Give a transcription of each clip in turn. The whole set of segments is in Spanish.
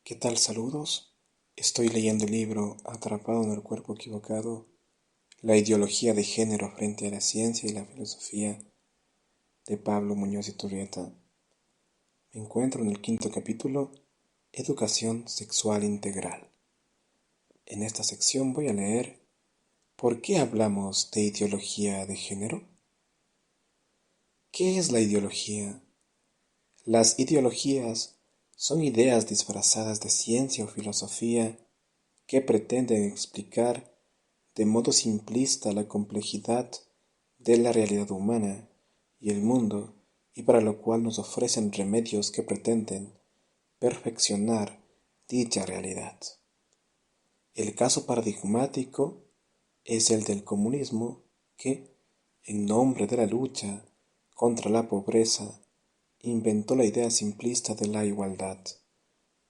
¿Qué tal? Saludos. Estoy leyendo el libro Atrapado en el cuerpo equivocado, la ideología de género frente a la ciencia y la filosofía de Pablo Muñoz y Turrieta. Me encuentro en el quinto capítulo, Educación Sexual Integral. En esta sección voy a leer ¿Por qué hablamos de ideología de género? ¿Qué es la ideología? Las ideologías son ideas disfrazadas de ciencia o filosofía que pretenden explicar de modo simplista la complejidad de la realidad humana y el mundo, y para lo cual nos ofrecen remedios que pretenden perfeccionar dicha realidad. El caso paradigmático es el del comunismo que, en nombre de la lucha contra la pobreza, inventó la idea simplista de la igualdad,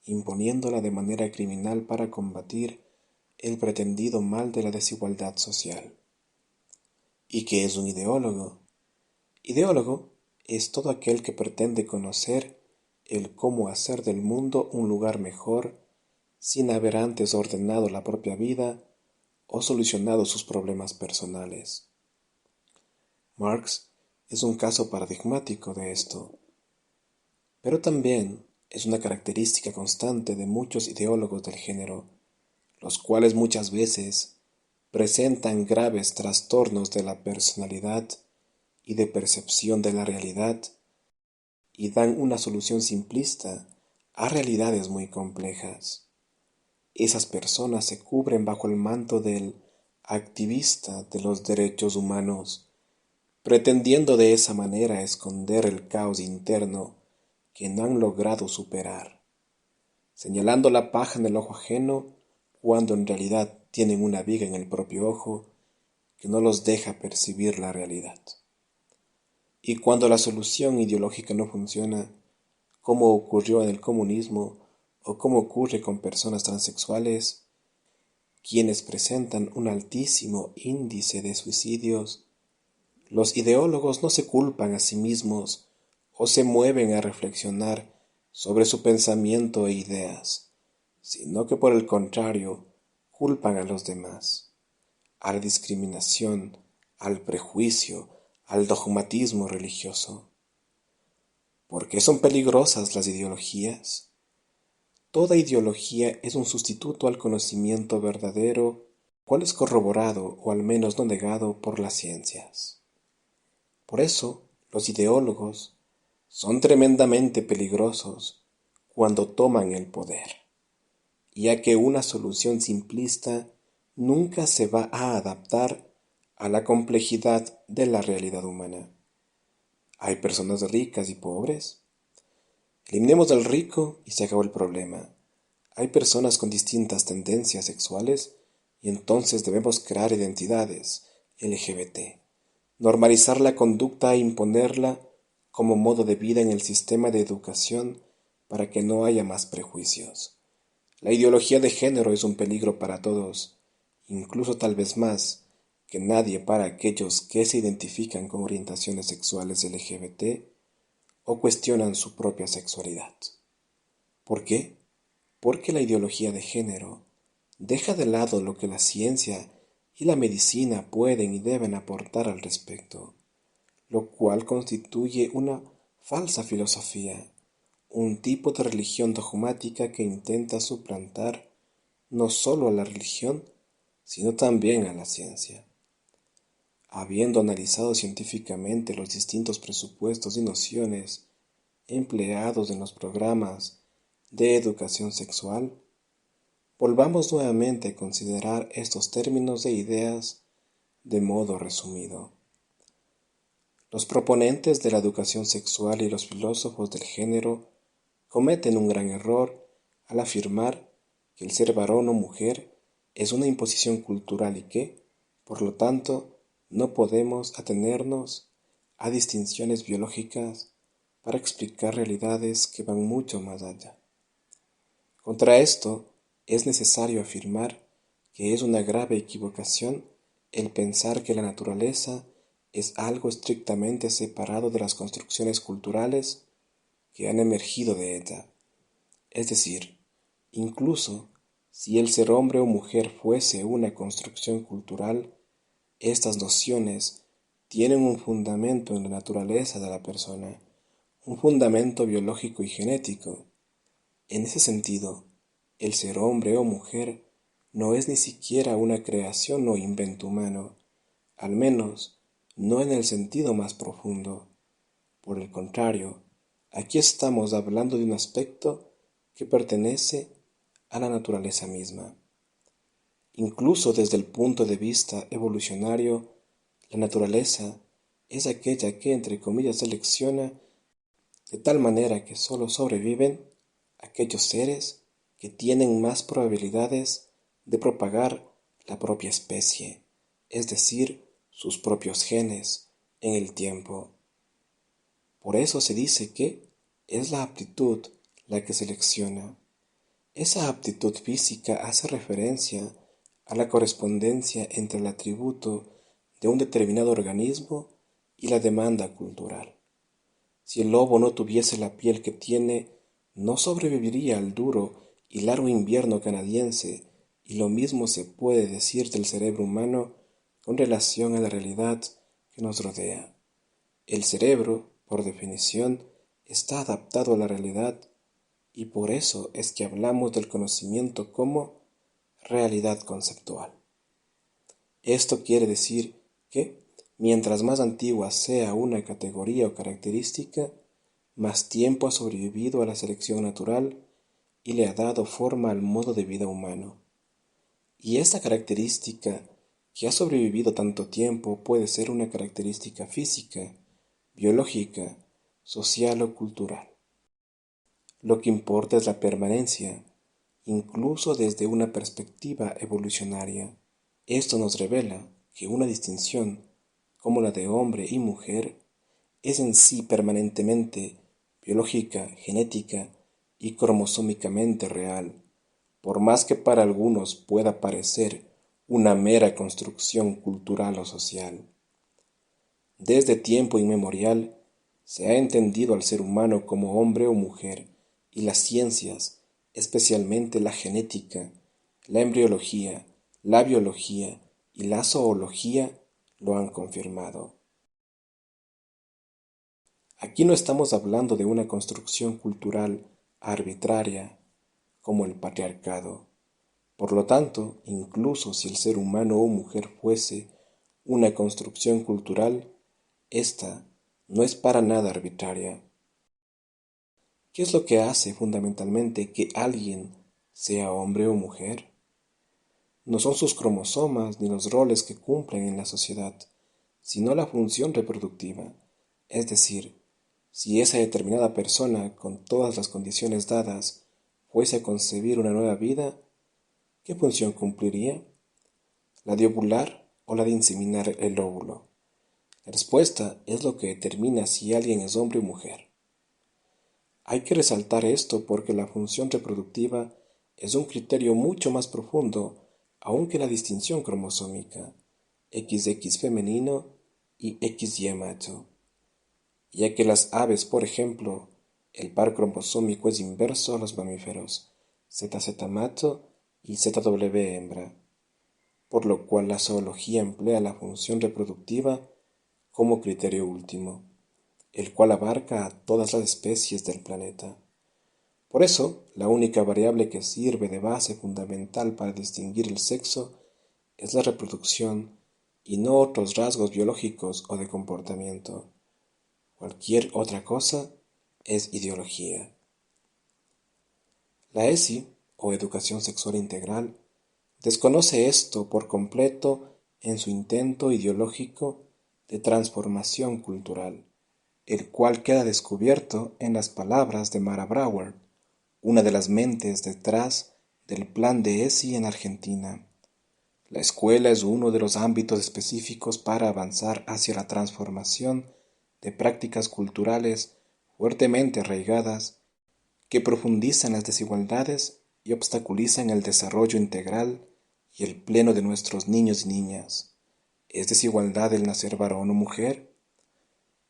imponiéndola de manera criminal para combatir el pretendido mal de la desigualdad social. ¿Y qué es un ideólogo? Ideólogo es todo aquel que pretende conocer el cómo hacer del mundo un lugar mejor sin haber antes ordenado la propia vida o solucionado sus problemas personales. Marx es un caso paradigmático de esto, pero también es una característica constante de muchos ideólogos del género, los cuales muchas veces presentan graves trastornos de la personalidad y de percepción de la realidad y dan una solución simplista a realidades muy complejas. Esas personas se cubren bajo el manto del activista de los derechos humanos, pretendiendo de esa manera esconder el caos interno que no han logrado superar, señalando la paja en el ojo ajeno cuando en realidad tienen una viga en el propio ojo que no los deja percibir la realidad. Y cuando la solución ideológica no funciona, como ocurrió en el comunismo o como ocurre con personas transexuales, quienes presentan un altísimo índice de suicidios, los ideólogos no se culpan a sí mismos o se mueven a reflexionar sobre su pensamiento e ideas, sino que por el contrario culpan a los demás, a la discriminación, al prejuicio, al dogmatismo religioso. ¿Por qué son peligrosas las ideologías? Toda ideología es un sustituto al conocimiento verdadero, cual es corroborado o al menos no negado por las ciencias. Por eso, los ideólogos son tremendamente peligrosos cuando toman el poder, ya que una solución simplista nunca se va a adaptar a la complejidad de la realidad humana. Hay personas ricas y pobres. Eliminemos al rico y se acabó el problema. Hay personas con distintas tendencias sexuales y entonces debemos crear identidades LGBT, normalizar la conducta e imponerla como modo de vida en el sistema de educación para que no haya más prejuicios. La ideología de género es un peligro para todos, incluso tal vez más que nadie para aquellos que se identifican con orientaciones sexuales LGBT o cuestionan su propia sexualidad. ¿Por qué? Porque la ideología de género deja de lado lo que la ciencia y la medicina pueden y deben aportar al respecto, lo cual constituye una falsa filosofía, un tipo de religión dogmática que intenta suplantar no solo a la religión, sino también a la ciencia. Habiendo analizado científicamente los distintos presupuestos y nociones empleados en los programas de educación sexual, volvamos nuevamente a considerar estos términos e ideas de modo resumido. Los proponentes de la educación sexual y los filósofos del género cometen un gran error al afirmar que el ser varón o mujer es una imposición cultural y que, por lo tanto, no podemos atenernos a distinciones biológicas para explicar realidades que van mucho más allá. Contra esto, es necesario afirmar que es una grave equivocación el pensar que la naturaleza es algo estrictamente separado de las construcciones culturales que han emergido de ella. Es decir, Incluso si el ser hombre o mujer fuese una construcción cultural, estas nociones tienen un fundamento en la naturaleza de la persona, un fundamento biológico y genético. En ese sentido, el ser hombre o mujer no es ni siquiera una creación o invento humano, al menos no en el sentido más profundo. Por el contrario, aquí estamos hablando de un aspecto que pertenece a la naturaleza misma. Incluso desde el punto de vista evolucionario, la naturaleza es aquella que, entre comillas, selecciona de tal manera que sólo sobreviven aquellos seres que tienen más probabilidades de propagar la propia especie, es decir, sus propios genes, en el tiempo. Por eso se dice que es la aptitud la que selecciona. Esa aptitud física hace referencia a la correspondencia entre el atributo de un determinado organismo y la demanda cultural. Si el lobo no tuviese la piel que tiene, no sobreviviría al duro y largo invierno canadiense, y lo mismo se puede decir del cerebro humano con relación a la realidad que nos rodea. El cerebro, por definición, está adaptado a la realidad, y por eso es que hablamos del conocimiento como realidad conceptual. Esto quiere decir que, mientras más antigua sea una categoría o característica, más tiempo ha sobrevivido a la selección natural y le ha dado forma al modo de vida humano. Y esta característica que ha sobrevivido tanto tiempo puede ser una característica física, biológica, social o cultural. Lo que importa es la permanencia, incluso desde una perspectiva evolucionaria. Esto nos revela que una distinción, como la de hombre y mujer, es en sí permanentemente biológica, genética y cromosómicamente real, por más que para algunos pueda parecer una mera construcción cultural o social. Desde tiempo inmemorial se ha entendido al ser humano como hombre o mujer, y las ciencias, especialmente la genética, la embriología, la biología y la zoología, lo han confirmado. Aquí no estamos hablando de una construcción cultural arbitraria como el patriarcado. Por lo tanto, incluso si el ser humano o mujer fuese una construcción cultural, esta no es para nada arbitraria. ¿Qué es lo que hace fundamentalmente que alguien sea hombre o mujer? No son sus cromosomas ni los roles que cumplen en la sociedad, sino la función reproductiva, es decir, si esa determinada persona, con todas las condiciones dadas, fuese a concebir una nueva vida, ¿qué función cumpliría? ¿La de ovular o la de inseminar el óvulo? La respuesta es lo que determina si alguien es hombre o mujer. Hay que resaltar esto porque la función reproductiva es un criterio mucho más profundo aún que la distinción cromosómica, XX femenino y XY macho, ya que las aves, por ejemplo, el par cromosómico es inverso a los mamíferos, ZZ macho y ZW hembra, por lo cual la zoología emplea la función reproductiva como criterio último, el cual abarca a todas las especies del planeta. Por eso, la única variable que sirve de base fundamental para distinguir el sexo es la reproducción y no otros rasgos biológicos o de comportamiento. Cualquier otra cosa es ideología. La ESI, o Educación Sexual Integral, desconoce esto por completo en su intento ideológico de transformación cultural, el cual queda descubierto en las palabras de Mara Brauer, una de las mentes detrás del plan de ESI en Argentina. La escuela es uno de los ámbitos específicos para avanzar hacia la transformación de prácticas culturales fuertemente arraigadas que profundizan las desigualdades y obstaculizan el desarrollo integral y el pleno de nuestros niños y niñas. ¿Es desigualdad el nacer varón o mujer?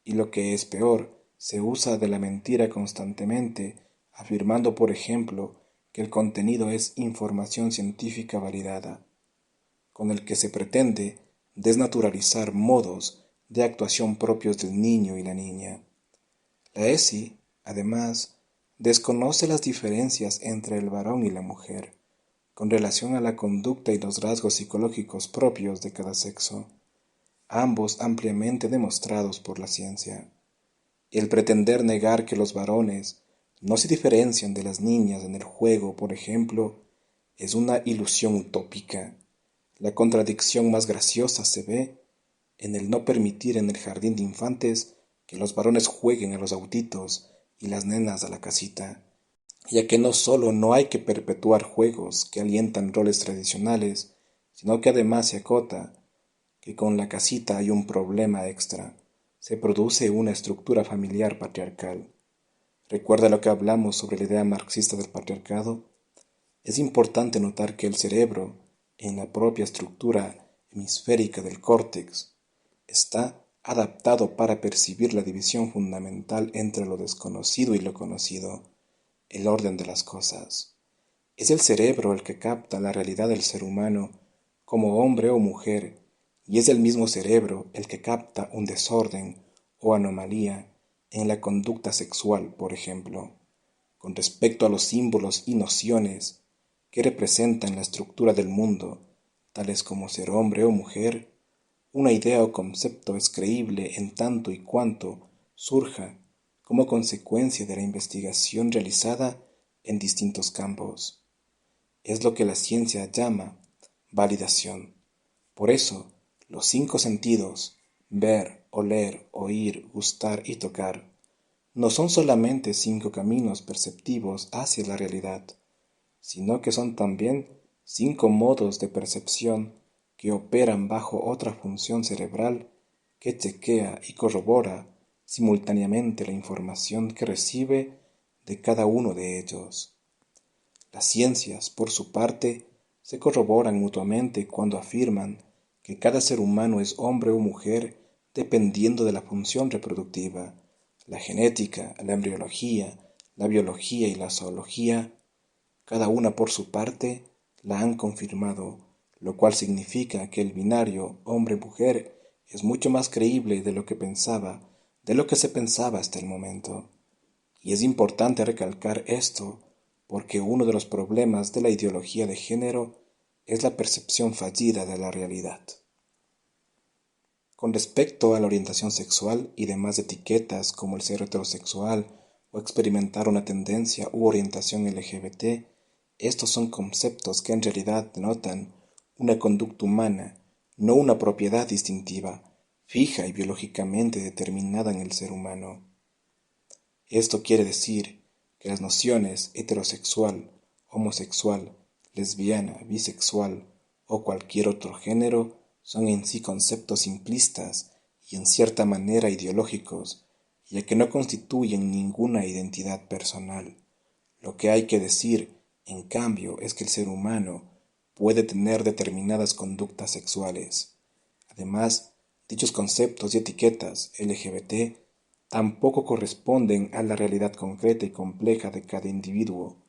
Y lo que es peor, se usa de la mentira constantemente, afirmando, por ejemplo, que el contenido es información científica validada, con el que se pretende desnaturalizar modos de actuación propios del niño y la niña. La ESI, además, desconoce las diferencias entre el varón y la mujer, con relación a la conducta y los rasgos psicológicos propios de cada sexo, ambos ampliamente demostrados por la ciencia. El pretender negar que los varones no se diferencian de las niñas en el juego, por ejemplo, es una ilusión utópica. La contradicción más graciosa se ve en el no permitir en el jardín de infantes que los varones jueguen a los autitos y las nenas a la casita, ya que no solo no hay que perpetuar juegos que alientan roles tradicionales, sino que además se acota que con la casita hay un problema extra. Se produce una estructura familiar patriarcal. ¿Recuerda lo que hablamos sobre la idea marxista del patriarcado? Es importante notar que el cerebro, en la propia estructura hemisférica del córtex, está adaptado para percibir la división fundamental entre lo desconocido y lo conocido, el orden de las cosas. Es el cerebro el que capta la realidad del ser humano como hombre o mujer, y es el mismo cerebro el que capta un desorden o anomalía en la conducta sexual, por ejemplo, con respecto a los símbolos y nociones que representan la estructura del mundo, tales como ser hombre o mujer. Una idea o concepto es creíble en tanto y cuanto surja como consecuencia de la investigación realizada en distintos campos. Es lo que la ciencia llama validación. Por eso, los 5 sentidos, ver, oler, oír, gustar y tocar, no son solamente 5 caminos perceptivos hacia la realidad, sino que son también 5 modos de percepción que operan bajo otra función cerebral que chequea y corrobora simultáneamente la información que recibe de cada uno de ellos. Las ciencias, por su parte, se corroboran mutuamente cuando afirman que cada ser humano es hombre o mujer dependiendo de la función reproductiva. La genética, la embriología, la biología y la zoología, cada una por su parte, la han confirmado, lo cual significa que el binario hombre-mujer es mucho más creíble de lo que se pensaba hasta el momento. Y es importante recalcar esto porque uno de los problemas de la ideología de género es la percepción fallida de la realidad. Con respecto a la orientación sexual y demás etiquetas como el ser heterosexual o experimentar una tendencia u orientación LGBT, estos son conceptos que en realidad denotan una conducta humana, no una propiedad distintiva, fija y biológicamente determinada en el ser humano. Esto quiere decir que las nociones heterosexual, homosexual, lesbiana, bisexual o cualquier otro género son en sí conceptos simplistas y en cierta manera ideológicos, ya que no constituyen ninguna identidad personal. Lo que hay que decir, en cambio, es que el ser humano puede tener determinadas conductas sexuales. Además, dichos conceptos y etiquetas LGBT tampoco corresponden a la realidad concreta y compleja de cada individuo.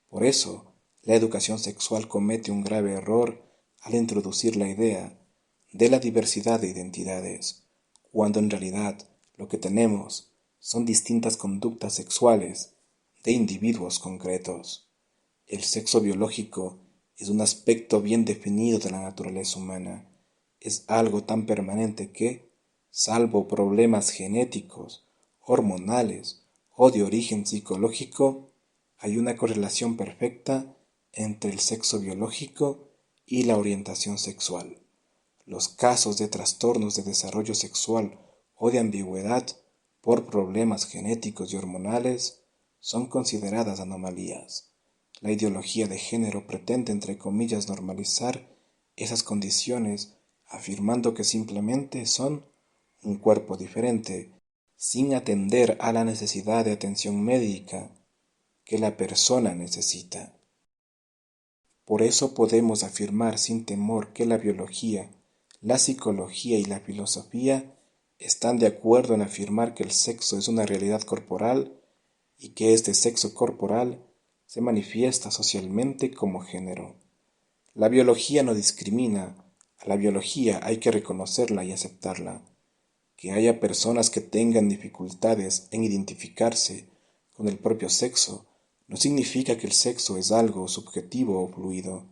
Por eso, la educación sexual comete un grave error al introducir la idea de la diversidad de identidades, cuando en realidad lo que tenemos son distintas conductas sexuales de individuos concretos. El sexo biológico es un aspecto bien definido de la naturaleza humana. Es algo tan permanente que, salvo problemas genéticos, hormonales o de origen psicológico, hay una correlación perfecta entre el sexo biológico y la orientación sexual. Los casos de trastornos de desarrollo sexual o de ambigüedad por problemas genéticos y hormonales son consideradas anomalías. La ideología de género pretende, entre comillas, normalizar esas condiciones, afirmando que simplemente son un cuerpo diferente, sin atender a la necesidad de atención médica que la persona necesita. Por eso podemos afirmar sin temor que la biología, la psicología y la filosofía están de acuerdo en afirmar que el sexo es una realidad corporal y que este sexo corporal se manifiesta socialmente como género. La biología no discrimina, a la biología hay que reconocerla y aceptarla. Que haya personas que tengan dificultades en identificarse con el propio sexo no significa que el sexo es algo subjetivo o fluido.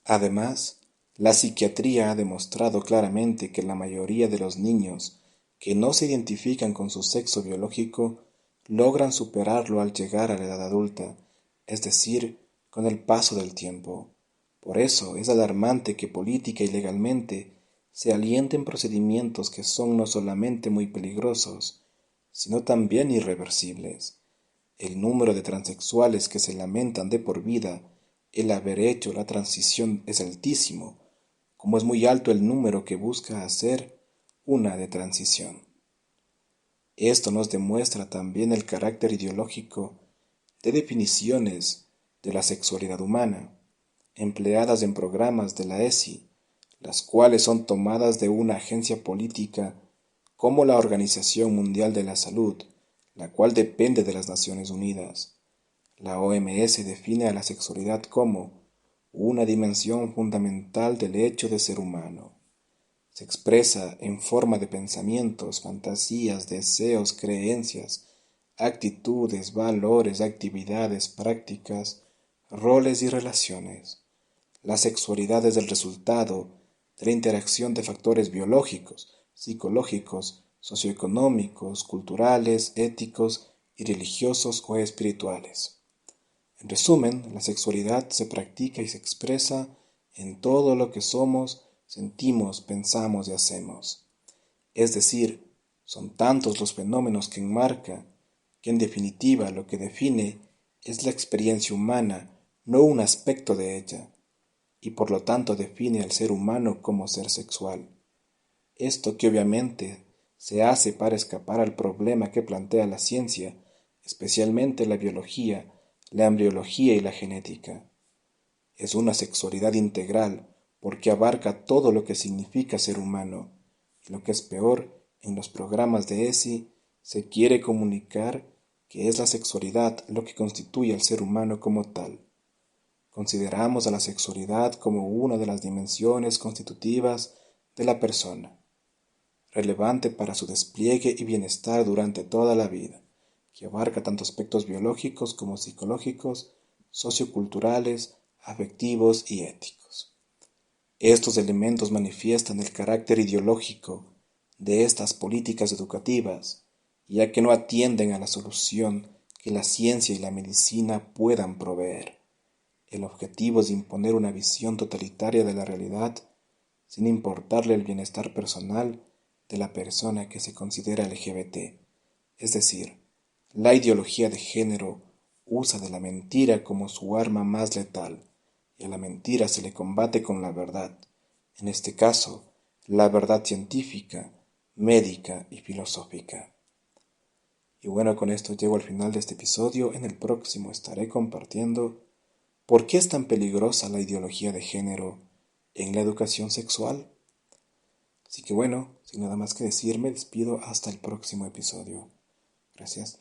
Además, la psiquiatría ha demostrado claramente que la mayoría de los niños que no se identifican con su sexo biológico logran superarlo al llegar a la edad adulta, es decir, con el paso del tiempo. Por eso es alarmante que política y legalmente se alienten procedimientos que son no solamente muy peligrosos, sino también irreversibles. El número de transexuales que se lamentan de por vida el haber hecho la transición es altísimo, como es muy alto el número que busca hacer una de transición. Esto nos demuestra también el carácter ideológico de definiciones de la sexualidad humana, empleadas en programas de la ESI, las cuales son tomadas de una agencia política como la Organización Mundial de la Salud, la cual depende de las Naciones Unidas. La OMS define a la sexualidad como una dimensión fundamental del hecho de ser humano. Se expresa en forma de pensamientos, fantasías, deseos, creencias, actitudes, valores, actividades, prácticas, roles y relaciones. La sexualidad es el resultado de la interacción de factores biológicos, psicológicos, socioeconómicos, culturales, éticos y religiosos o espirituales. En resumen, la sexualidad se practica y se expresa en todo lo que somos, sentimos, pensamos y hacemos. Es decir, son tantos los fenómenos que enmarca, que en definitiva lo que define es la experiencia humana, no un aspecto de ella, y por lo tanto define al ser humano como ser sexual. Esto que obviamente se hace para escapar al problema que plantea la ciencia, especialmente la biología, la embriología y la genética. Es una sexualidad integral porque abarca todo lo que significa ser humano. Y lo que es peor, en los programas de ESI se quiere comunicar que es la sexualidad lo que constituye al ser humano como tal. Consideramos a la sexualidad como una de las dimensiones constitutivas de la persona, relevante para su despliegue y bienestar durante toda la vida, que abarca tanto aspectos biológicos como psicológicos, socioculturales, afectivos y éticos. Estos elementos manifiestan el carácter ideológico de estas políticas educativas, ya que no atienden a la solución que la ciencia y la medicina puedan proveer. El objetivo es imponer una visión totalitaria de la realidad sin importarle el bienestar personal de la persona que se considera LGBT. Es decir, la ideología de género usa de la mentira como su arma más letal, y a la mentira se le combate con la verdad, en este caso, la verdad científica, médica y filosófica. Y bueno, con esto llego al final de este episodio. En el próximo estaré compartiendo por qué es tan peligrosa la ideología de género en la educación sexual. Así que bueno, sin nada más que decir, me despido hasta el próximo episodio. Gracias.